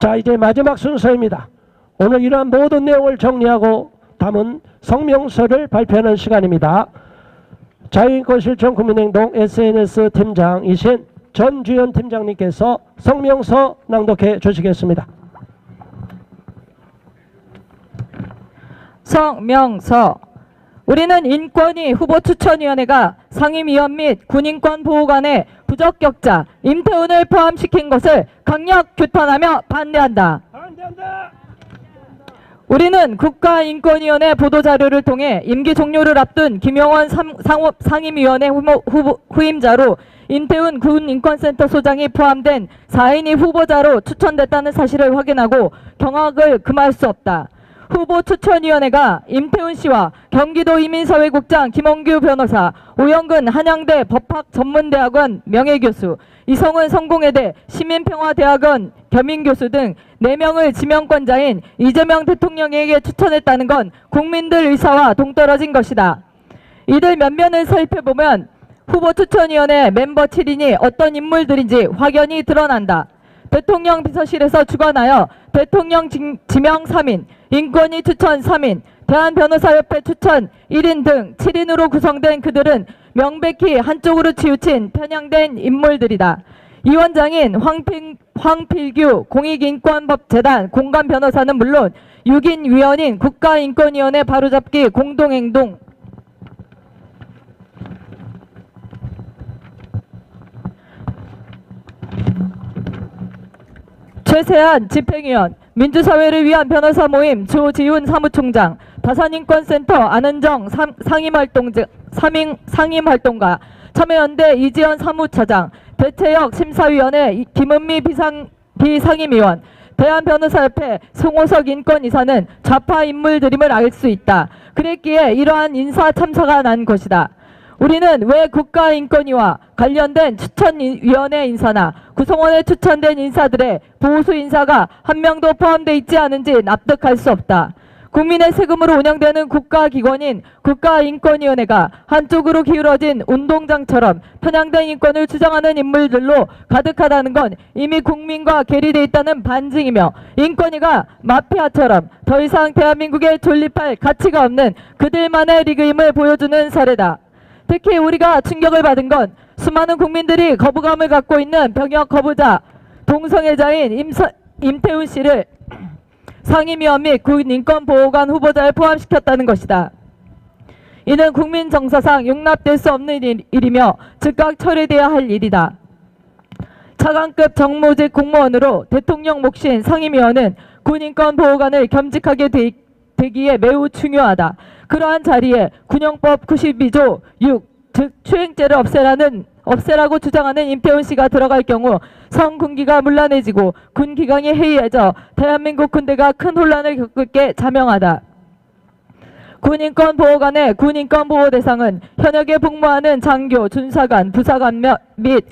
자, 이제 마지막 순서입니다. 오늘 이러한 모든 내용을 정리하고 담은 성명서를 발표하는 시간입니다. 자유인권실천 국민행동 SNS 팀장이신 전주연 팀장님께서 성명서 낭독해 주시겠습니다. 성명서. 우리는 인권위 후보추천위원회가 상임위원 및 군인권보호관의 부적격자 임태훈을 포함시킨 것을 강력 규탄하며 반대한다. 우리는 국가인권위원회 보도자료를 통해 임기 종료를 앞둔 김용원 상임위원회 후임자로 임태훈 군인권센터 소장이 포함된 4인이 후보자로 추천됐다는 사실을 확인하고 경악을 금할 수 없다. 후보추천위원회가 임태훈 씨와 경기도 이민사회국장 김홍규 변호사, 오영근 한양대 법학전문대학원 명예교수, 이성은 성공회대 시민평화대학원 겸임교수 등 4명을 지명권자인 이재명 대통령에게 추천했다는 건 국민들 의사와 동떨어진 것이다. 이들 면면을 살펴보면 후보추천위원회 멤버 7인이 어떤 인물들인지 확연히 드러난다. 대통령 비서실에서 주관하여 대통령 지명 3인, 인권위 추천 3인, 대한변호사협회 추천 1인 등 7인으로 구성된 그들은 명백히 한쪽으로 치우친 편향된 인물들이다. 이 원장인 황필규 공익인권법재단 공감변호사는 물론 6인 위원인 국가인권위원회 바로잡기 공동행동 최세한 집행위원, 민주사회를 위한 변호사 모임 조지훈 사무총장, 다산인권센터 안은정 상임활동가, 참여연대 이지연 사무처장, 대체역 심사위원회 김은미 비상임위원, 대한변호사협회 송호석 인권이사는 좌파 인물들임을 알 수 있다. 그랬기에 이러한 인사 참사가 난 것이다. 우리는 왜 국가인권위와 관련된 추천위원회 인사나 구성원에 추천된 인사들의 보수 인사가 한 명도 포함되어 있지 않은지 납득할 수 없다. 국민의 세금으로 운영되는 국가기관인 국가인권위원회가 한쪽으로 기울어진 운동장처럼 편향된 인권을 주장하는 인물들로 가득하다는 건 이미 국민과 괴리되어 있다는 반증이며 인권위가 마피아처럼 더 이상 대한민국에 존립할 가치가 없는 그들만의 리그임을 보여주는 사례다. 특히 우리가 충격을 받은 건 수많은 국민들이 거부감을 갖고 있는 병역 거부자 동성애자인 임태훈 씨를 상임위원 및 군인권보호관 후보자에 포함시켰다는 것이다. 이는 국민 정서상 용납될 수 없는 일이며 즉각 처리돼야 할 일이다. 차관급 정무직 공무원으로 대통령 몫인 상임위원은 군인권보호관을 겸직하게 되기에 매우 중요하다. 그러한 자리에 군형법 92조 6, 즉 추행죄를 없애라고 주장하는 임태훈 씨가 들어갈 경우 성군기가 문란해지고 군기강이 해이해져 대한민국 군대가 큰 혼란을 겪을 게 자명하다. 군인권보호관의 군인권보호 대상은 현역에 복무하는 장교, 준사관, 부사관 및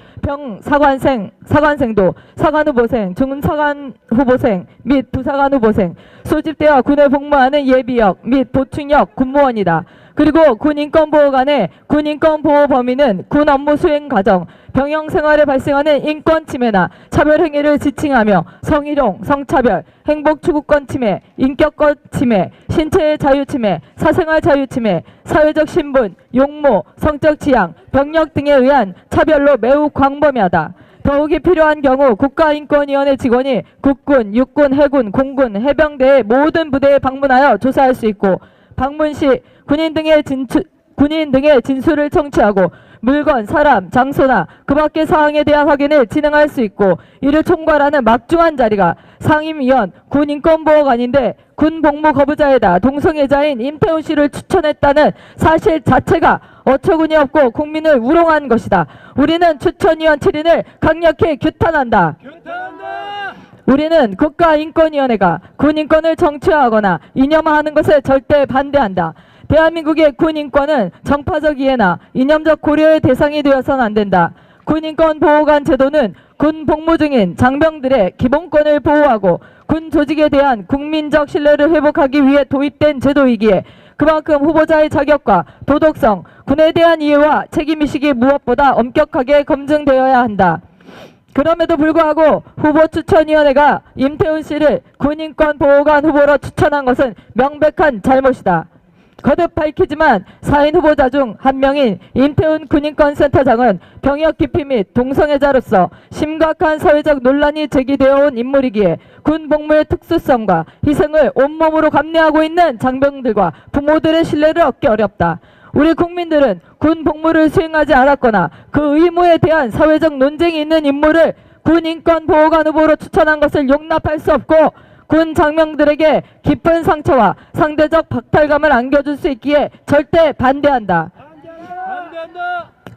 사관생도 사관후보생, 중사관후보생 및 부사관후보생, 소집되어 군에 복무하는 예비역 및 보충역 군무원이다. 그리고 군인권보호관의 군인권보호 범위는 군 업무 수행 과정, 병영 생활에 발생하는 인권 침해나 차별 행위를 지칭하며 성희롱, 성차별, 행복 추구권 침해, 인격권 침해, 신체의 자유 침해, 사생활 자유 침해, 사회적 신분, 용모, 성적 지향, 병력 등에 의한 차별로 매우 광범위하다. 더욱이 필요한 경우 국가인권위원회 직원이 국군, 육군, 해군, 공군, 해병대의 모든 부대에 방문하여 조사할 수 있고 방문 시 군인 등의 진술을 청취하고 물건, 사람, 장소나 그 밖의 사항에 대한 확인을 진행할 수 있고 이를 총괄하는 막중한 자리가 상임위원 군인권보호관인데 군복무 거부자에다 동성애자인 임태훈 씨를 추천했다는 사실 자체가 어처구니 없고 국민을 우롱한 것이다. 우리는 추천위원 7인을 강력히 규탄한다. 우리는 국가인권위원회가 군인권을 정치화하거나 이념화하는 것에 절대 반대한다. 대한민국의 군인권은 정파적 이해나 이념적 고려의 대상이 되어서는 안 된다. 군인권보호관 제도는 군 복무 중인 장병들의 기본권을 보호하고 군 조직에 대한 국민적 신뢰를 회복하기 위해 도입된 제도이기에 그만큼 후보자의 자격과 도덕성, 군에 대한 이해와 책임의식이 무엇보다 엄격하게 검증되어야 한다. 그럼에도 불구하고 후보추천위원회가 임태훈 씨를 군인권보호관 후보로 추천한 것은 명백한 잘못이다. 거듭 밝히지만 4인 후보자 중 한 명인 임태훈 군인권센터장은 병역 기피 및 동성애자로서 심각한 사회적 논란이 제기되어 온 인물이기에 군 복무의 특수성과 희생을 온몸으로 감내하고 있는 장병들과 부모들의 신뢰를 얻기 어렵다. 우리 국민들은 군 복무를 수행하지 않았거나 그 의무에 대한 사회적 논쟁이 있는 인물을 군 인권보호관 후보로 추천한 것을 용납할 수 없고 군 장병들에게 깊은 상처와 상대적 박탈감을 안겨줄 수 있기에 절대 반대한다.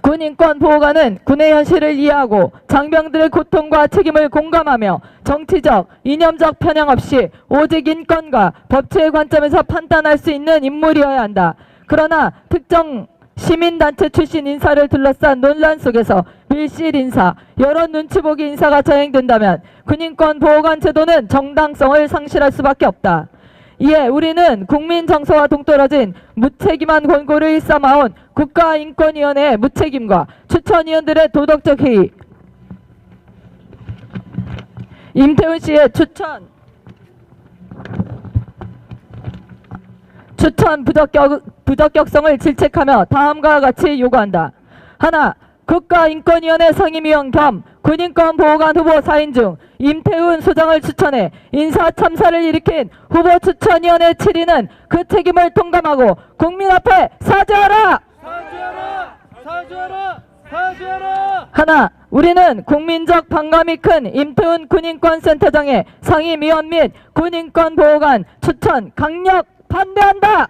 군 인권보호관은 군의 현실을 이해하고 장병들의 고통과 책임을 공감하며 정치적, 이념적 편향 없이 오직 인권과 법치의 관점에서 판단할 수 있는 인물이어야 한다. 그러나 특정 시민단체 출신 인사를 둘러싼 논란 속에서 밀실 인사, 여러 눈치보기 인사가 자행된다면 군인권보호관 제도는 정당성을 상실할 수밖에 없다. 이에 우리는 국민 정서와 동떨어진 무책임한 권고를 일삼아온 국가인권위원회의 무책임과 추천위원들의 도덕적 해이, 임태훈 씨의 추천 부적격성을 질책하며 다음과 같이 요구한다. 하나, 국가인권위원회 상임위원 겸 군인권보호관 후보 4인 중 임태훈 소장을 추천해 인사참사를 일으킨 후보추천위원회 7인은 그 책임을 통감하고 국민 앞에 사죄하라! 사죄하라! 하나, 우리는 국민적 반감이 큰 임태훈 군인권센터장의 상임위원 및 군인권보호관 추천 강력 반대한다!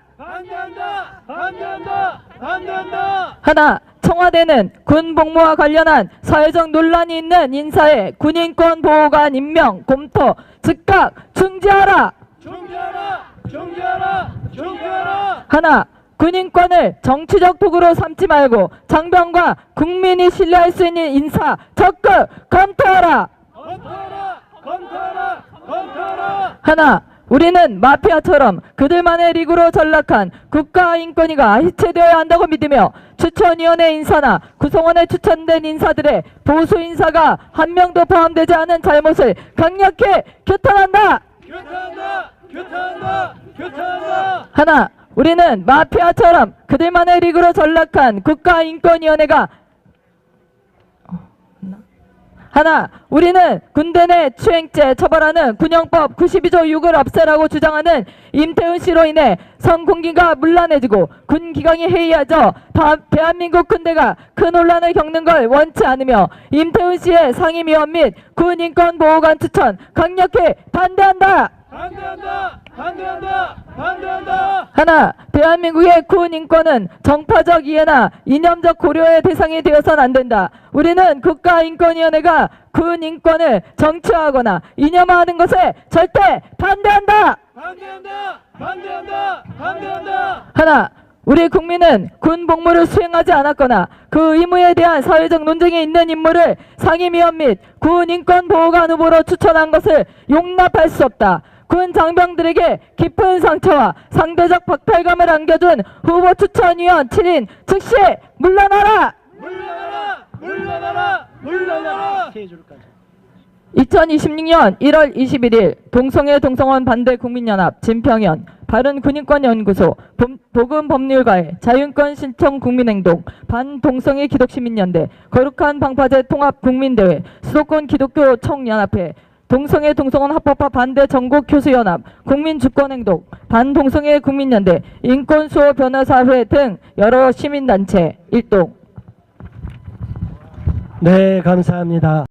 하나, 청와대는 군 복무와 관련한 사회적 논란이 있는 인사의 군인권 보호관 임명, 검토, 즉각 중지하라! 하나, 군인권을 정치적 도구로 삼지 말고 장병과 국민이 신뢰할 수 있는 인사 적극 검토하라! 하나, 우리는 마피아처럼 그들만의 리그로 전락한 국가인권위가 해체되어야 한다고 믿으며 추천위원회 인사나 구성원에 추천된 인사들의 보수 인사가 한 명도 포함되지 않은 잘못을 강력히 규탄한다! 하나, 우리는 마피아처럼 그들만의 리그로 전락한 국가인권위원회가 하나, 우리는 군대 내 추행죄 처벌하는 군형법 92조 6을 없애라고 주장하는 임태훈 씨로 인해 성군기가 문란해지고 군 기강이 해이해져 대한민국 군대가 큰 혼란을 겪는 걸 원치 않으며 임태훈 씨의 상임위원 및 군인권보호관 추천 강력히 반대한다! 하나, 대한민국의 군 인권은 정파적 이해나 이념적 고려의 대상이 되어서는 안 된다. 우리는 국가인권위원회가 군 인권을 정치화하거나 이념화하는 것에 절대 반대한다. 하나, 우리 국민은 군 복무를 수행하지 않았거나 그 의무에 대한 사회적 논쟁이 있는 인물을 상임위원 및 군 인권보호관 후보로 추천한 것을 용납할 수 없다. 군 장병들에게 깊은 상처와 상대적 박탈감을 안겨준 후보 추천위원 7인 즉시 물러나라! 2026년 1월 21일 동성애 동성원 반대 국민연합 진평연 바른군인권연구소 도금법률가의 자유인권 신청 국민행동 반동성애 기독시민연대 거룩한 방파제 통합국민대회 수도권 기독교 총연합회 동성애 동성원 합법화 반대 전국교수연합 국민주권행동 반동성애 국민연대 인권수호 변호사회 등 여러 시민단체 일동. 네, 감사합니다.